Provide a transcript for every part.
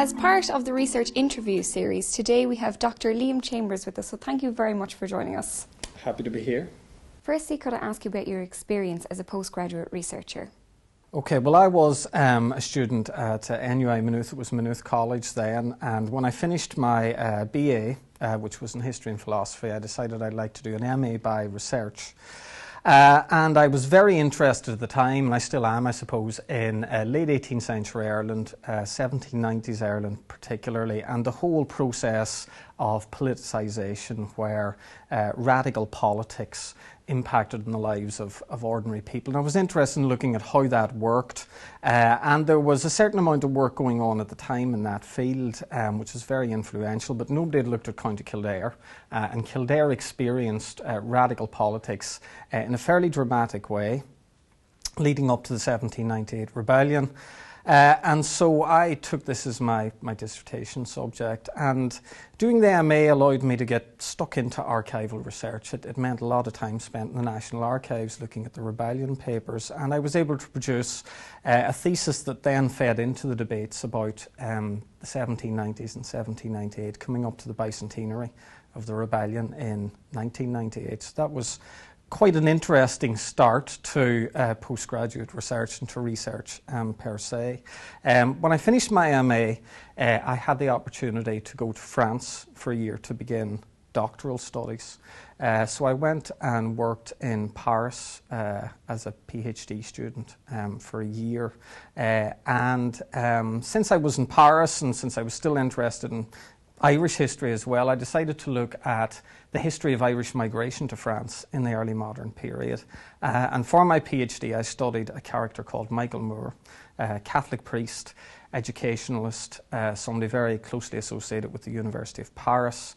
As part of the research interview series, today we have Dr. Liam Chambers with us, so thank you very much for joining us. Happy to be here. Firstly, could I ask you about your experience as a postgraduate researcher? Okay, well, I was a student at NUI Maynooth. It was Maynooth College then, and when I finished my BA, which was in History and Philosophy, I decided I'd like to do an MA by research. And I was very interested at the time, and I still am, I suppose, in late 18th century Ireland, 1790s Ireland particularly, and the whole process of politicisation where radical politics impacted on the lives of ordinary people. And I was interested in looking at how that worked, and there was a certain amount of work going on at the time in that field, which was very influential, but nobody had looked at County Kildare, and Kildare experienced radical politics in a fairly dramatic way, leading up to the 1798 rebellion. And so I took this as my dissertation subject, and doing the MA allowed me to get stuck into archival research. It meant a lot of time spent in the National Archives looking at the rebellion papers, and I was able to produce a thesis that then fed into the debates about the 1790s and 1798, coming up to the bicentenary of the rebellion in 1998. So that was quite an interesting start to postgraduate research and to research per se. When I finished my MA, I had the opportunity to go to France for a year to begin doctoral studies. So I went and worked in Paris as a PhD student for a year. Since I was in Paris and since I was still interested in Irish history as well, I decided to look at the history of Irish migration to France in the early modern period. And for my PhD, I studied a character called Michael Moore, a Catholic priest, educationalist, somebody very closely associated with the University of Paris,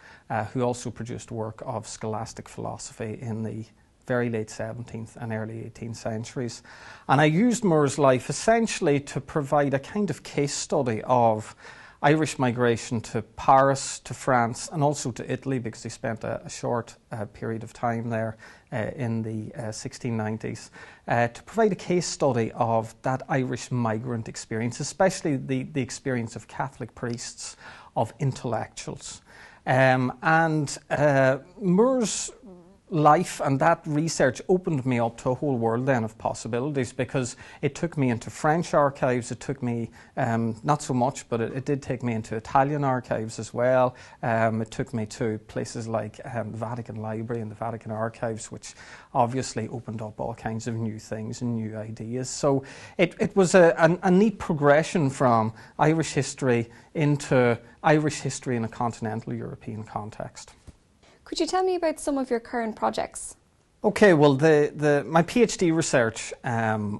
who also produced work of scholastic philosophy in the very late 17th and early 18th centuries. And I used Moore's life essentially to provide a kind of case study of Irish migration to Paris, to France, and also to Italy, because he spent a short period of time there in the 1690s, to provide a case study of that Irish migrant experience, especially the experience of Catholic priests, of intellectuals. Moore's life and that research opened me up to a whole world then of possibilities, because it took me into French archives, it took me, not so much, but it did take me into Italian archives as well. It took me to places like the Vatican Library and the Vatican Archives, which obviously opened up all kinds of new things and new ideas. So it was a neat progression from Irish history into Irish history in a continental European context. Could you tell me about some of your current projects? Okay, well, my PhD research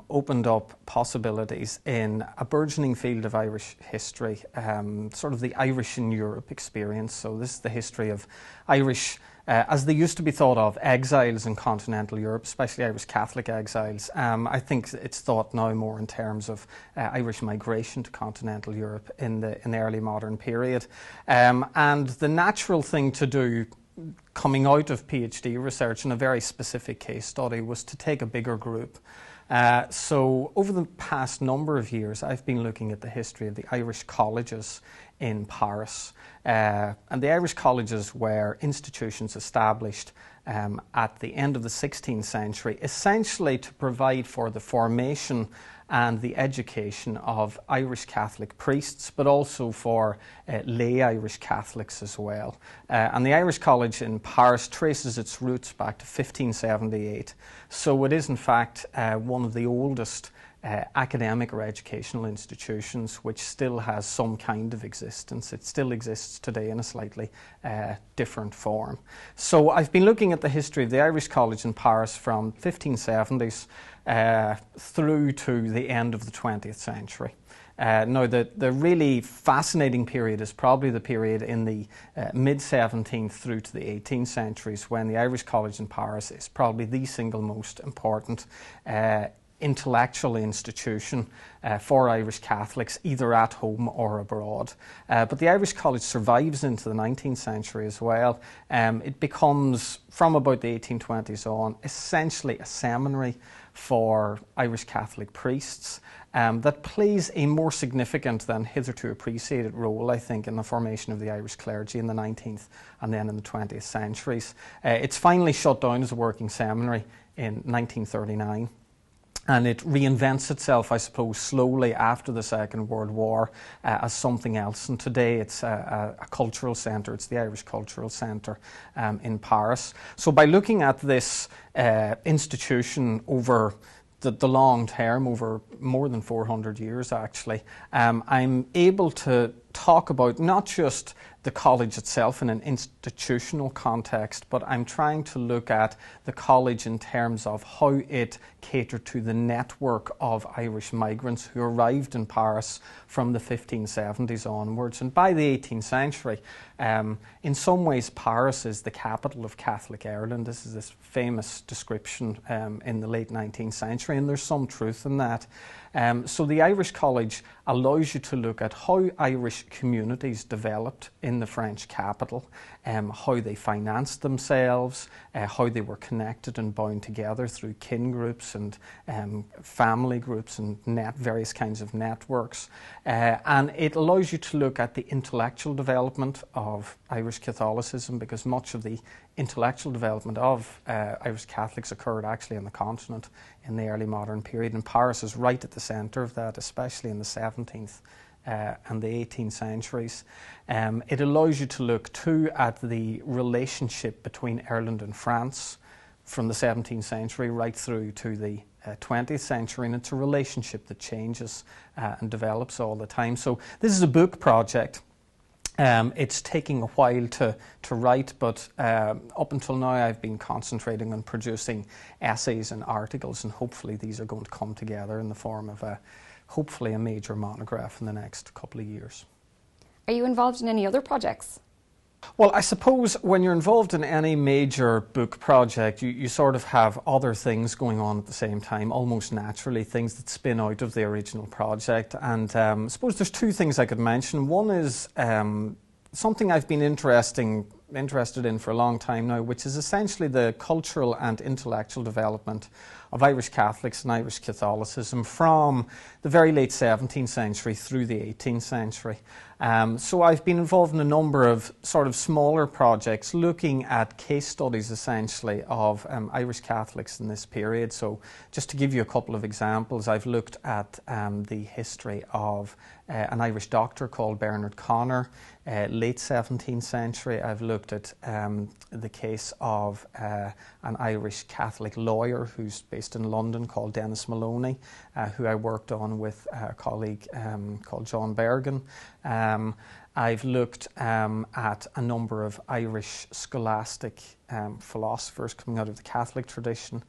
opened up possibilities in a burgeoning field of Irish history, sort of the Irish in Europe experience. So this is the history of Irish, as they used to be thought of, exiles in continental Europe, especially Irish Catholic exiles. I think it's thought now more in terms of Irish migration to continental Europe in the early modern period. And the natural thing to do coming out of PhD research in a very specific case study was to take a bigger group. So over the past number of years, I've been looking at the history of the Irish colleges in Paris. And the Irish colleges were institutions established at the end of the 16th century, essentially to provide for the formation and the education of Irish Catholic priests, but also for lay Irish Catholics as well. And the Irish College in Paris traces its roots back to 1578. So it is in fact one of the oldest academic or educational institutions which still has some kind of existence. It still exists today in a slightly different form. So I've been looking at the history of the Irish College in Paris from 1570s through to the end of the 20th century. Now, the really fascinating period is probably the period in the mid-17th through to the 18th centuries, when the Irish College in Paris is probably the single most important intellectual institution for Irish Catholics, either at home or abroad. But the Irish College survives into the 19th century as well. It becomes, from about the 1820s on, essentially a seminary for Irish Catholic priests that plays a more significant than hitherto appreciated role, I think, in the formation of the Irish clergy in the 19th and then in the 20th centuries. It's finally shut down as a working seminary in 1939. And it reinvents itself, I suppose, slowly after the Second World War as something else. And today it's a cultural centre. It's the Irish Cultural Centre in Paris. So by looking at this institution over the long term, over more than 400 years actually, I'm able to talk about not just the college itself in an institutional context, but I'm trying to look at the college in terms of how it catered to the network of Irish migrants who arrived in Paris from the 1570s onwards. And by the 18th century, in some ways Paris is the capital of Catholic Ireland. This is this famous description in the late 19th century, and there's some truth in that. So the Irish College allows you to look at how Irish communities developed in the French capital, how they financed themselves, how they were connected and bound together through kin groups and family groups and various kinds of networks. And it allows you to look at the intellectual development of Irish Catholicism, because much of the intellectual development of Irish Catholics occurred actually on the continent in the early modern period, and Paris is right at the centre of that, especially in the 17th and the 18th centuries. It allows you to look too at the relationship between Ireland and France from the 17th century right through to the 20th century, and it's a relationship that changes and develops all the time. So this is a book project. It's taking a while to write, but up until now I've been concentrating on producing essays and articles, and hopefully these are going to come together in the form of hopefully a major monograph in the next couple of years. Are you involved in any other projects? Well, I suppose when you're involved in any major book project, you sort of have other things going on at the same time, almost naturally, things that spin out of the original project. And I suppose there's two things I could mention. One is something I've been interested in for a long time now, which is essentially the cultural and intellectual development of Irish Catholics and Irish Catholicism from the very late 17th century through the 18th century. So I've been involved in a number of sort of smaller projects looking at case studies essentially of Irish Catholics in this period. So just to give you a couple of examples, I've looked at the history of an Irish doctor called Bernard Connor, late 17th century. I've looked at the case of an Irish Catholic lawyer who's based in London called Dennis Maloney, who I worked on with a colleague called John Bergen. I've looked at a number of Irish scholastic philosophers coming out of the Catholic tradition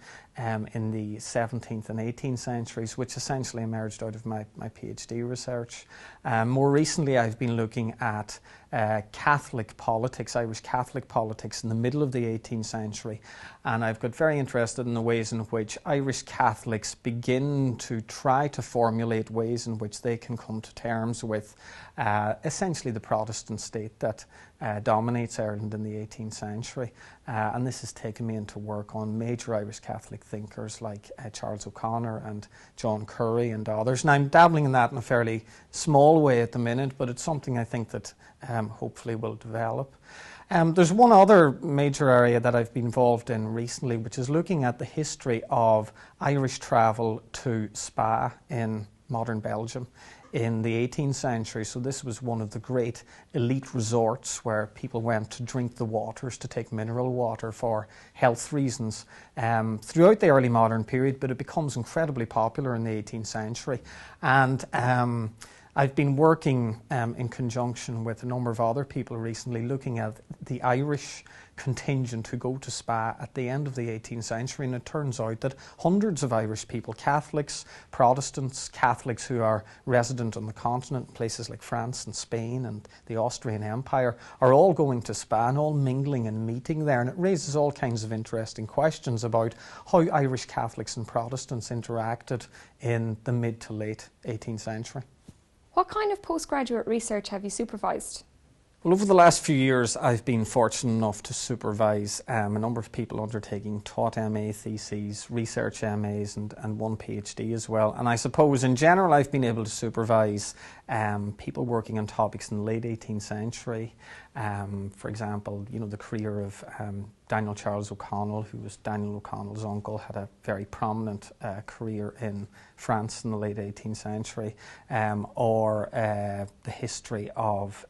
in the 17th and 18th centuries, which essentially emerged out of my PhD research. More recently, I've been looking at Catholic politics, Irish Catholic politics in the middle of the 18th century, and I've got very interested in the ways in which Irish Catholics begin to try to formulate ways in which they can come to terms with essentially the Protestant state that dominates Ireland in the 18th century. And this has taken me into work on major Irish Catholic thinkers like Charles O'Connor and John Curry and others. And I'm dabbling in that in a fairly small way at the minute, but it's something I think that hopefully will develop. There's one other major area that I've been involved in recently, which is looking at the history of Irish travel to Spa in modern Belgium in the 18th century. So this was one of the great elite resorts where people went to drink the waters, to take mineral water for health reasons throughout the early modern period, but it becomes incredibly popular in the 18th century. And I've been working in conjunction with a number of other people recently looking at the Irish contingent who go to Spa at the end of the 18th century, and it turns out that hundreds of Irish people, Catholics, Protestants, Catholics who are resident on the continent, places like France and Spain and the Austrian Empire, are all going to Spa and all mingling and meeting there, and it raises all kinds of interesting questions about how Irish Catholics and Protestants interacted in the mid to late 18th century. What kind of postgraduate research have you supervised? Well, over the last few years, I've been fortunate enough to supervise a number of people undertaking taught MA theses, research MAs and one PhD as well. And I suppose in general I've been able to supervise people working on topics in the late 18th century. For example, the career of Daniel Charles O'Connell, who was Daniel O'Connell's uncle, had a very prominent career in France in the late 18th century, or the history of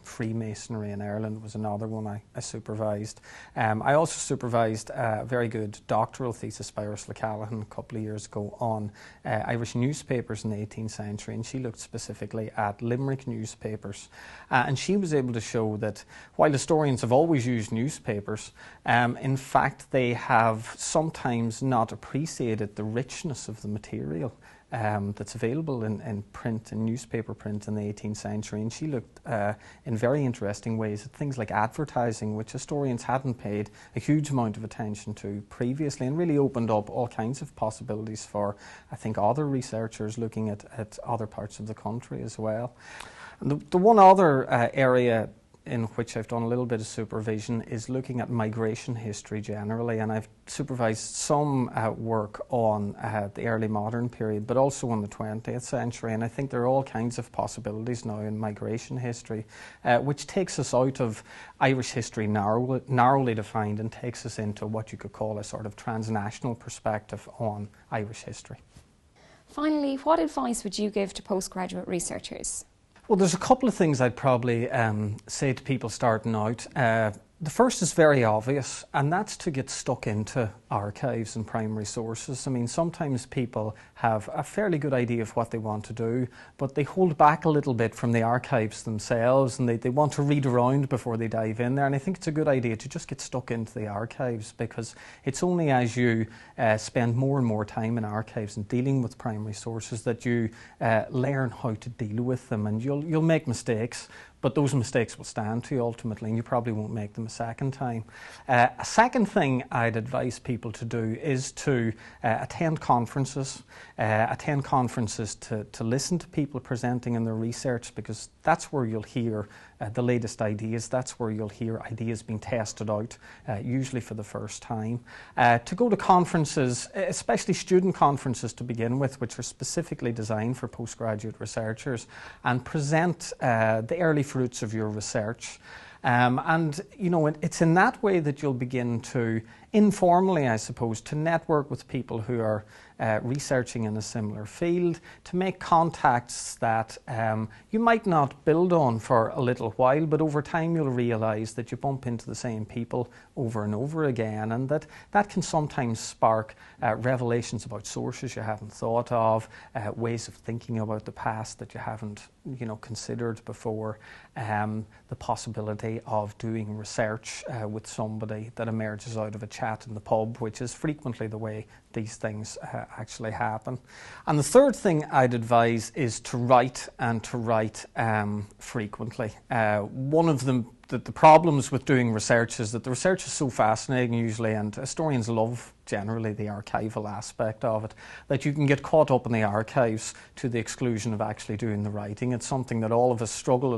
Freemasonry in Ireland was another one I supervised. I also supervised a very good doctoral thesis by Ursula Callaghan a couple of years ago on Irish newspapers in the 18th century, and she looked specifically at Limerick newspapers. And she was able to show that while historians have always used newspapers, in fact they have sometimes not appreciated the richness of the material that's available in print, in newspaper print in the 18th century. And she looked in very interesting ways at things like advertising, which historians hadn't paid a huge amount of attention to previously, and really opened up all kinds of possibilities for, I think, other researchers looking at other parts of the country as well. And the one other area in which I've done a little bit of supervision is looking at migration history generally, and I've supervised some work on the early modern period, but also on the 20th century, and I think there are all kinds of possibilities now in migration history, which takes us out of Irish history narrowly defined and takes us into what you could call a sort of transnational perspective on Irish history. Finally, what advice would you give to postgraduate researchers? Well, there's a couple of things I'd probably say to people starting out. The first is very obvious, and that's to get stuck into archives and primary sources. I mean, sometimes people have a fairly good idea of what they want to do, but they hold back a little bit from the archives themselves, and they want to read around before they dive in there. And I think it's a good idea to just get stuck into the archives, because it's only as you spend more and more time in archives and dealing with primary sources that you learn how to deal with them. And you'll make mistakes, but those mistakes will stand to you ultimately, and you probably won't make them a second time. A second thing I'd advise people to do is to attend conferences. To listen to people presenting in their research, because that's where you'll hear the latest ideas. That's where you'll hear ideas being tested out, usually for the first time. To go to conferences, especially student conferences to begin with, which are specifically designed for postgraduate researchers, and present the early fruits of your research. And it's in that way that you'll begin to, informally I suppose, to network with people who are researching in a similar field, to make contacts that you might not build on for a little while, but over time you'll realise that you bump into the same people over and over again, and that can sometimes spark revelations about sources you haven't thought of, ways of thinking about the past that you haven't considered before, the possibility of doing research with somebody that emerges out of a chat in the pub, which is frequently the way these things actually happen. And the third thing I'd advise is to write, and to write frequently. One of the problems with doing research is that the research is so fascinating usually, and historians love generally the archival aspect of it, that you can get caught up in the archives to the exclusion of actually doing the writing. It's something that all of us struggle a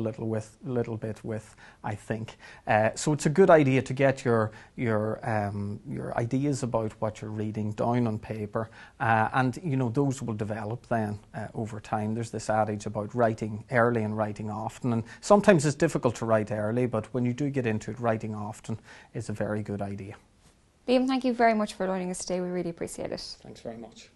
little bit with, I think. So it's a good idea to get your ideas about what you're reading down on paper, and those will develop then over time. There's this adage about writing early and writing often, and sometimes it's difficult to write early, but when you do get into it, writing often is a very good idea. Liam, thank you very much for joining us today. We really appreciate it. Thanks very much.